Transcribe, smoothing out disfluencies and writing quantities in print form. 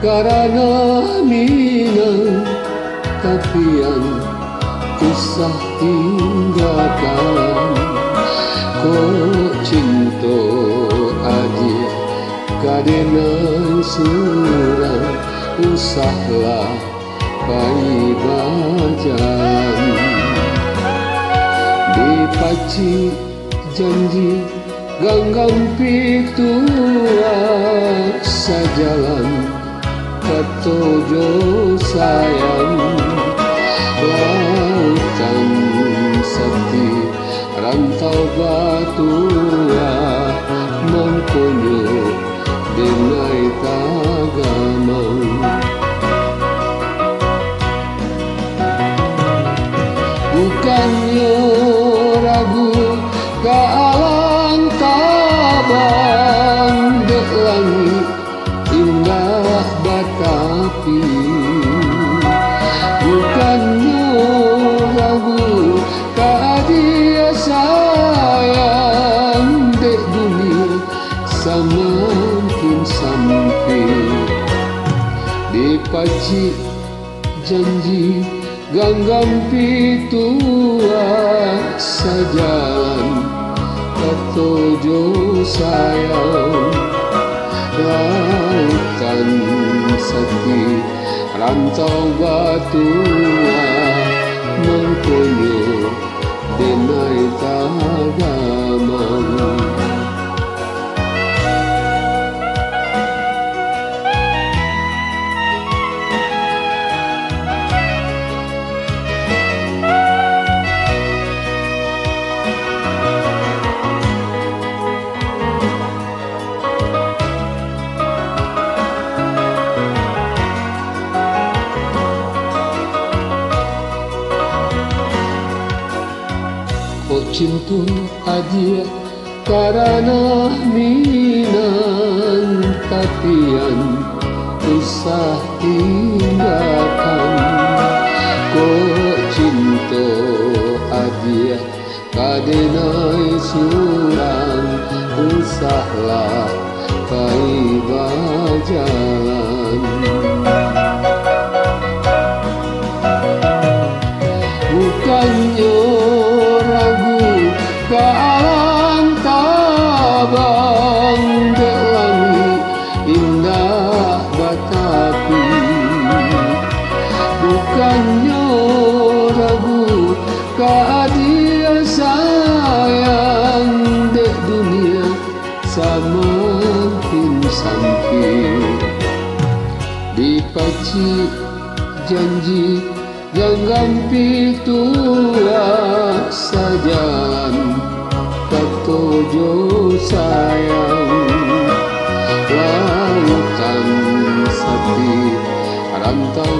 karena minang tapian usah tinggalkan. Kok cinta aja kadenan surang usahlah pai bajan. Dipaci janji ganggang pitua sajalan katojo sayang. Lautan sepi rantau batua mengkonyo denai tagamang. Bukannya ragu kealang tabang dek langit indah batapi. Bukannya ragu dia sayang dek dunia semakin sampai. Dipaci janji ganggang pitua sajalan katojo sayang. Lautan sepi rantau batua mengkonyo denai tagamang. Kok cinta aja karena minang tapian usah tinggalkan. Kok cinta aja kadenai surang usahlah pai bajalan. Bukannya kealang tabang dek langit indah batapi. Bukannya ragu keadia sayang dek dunia semakin sampai. Dipaci janji ganggang pitua sajalan katojo sayang. Lautan sepi rantau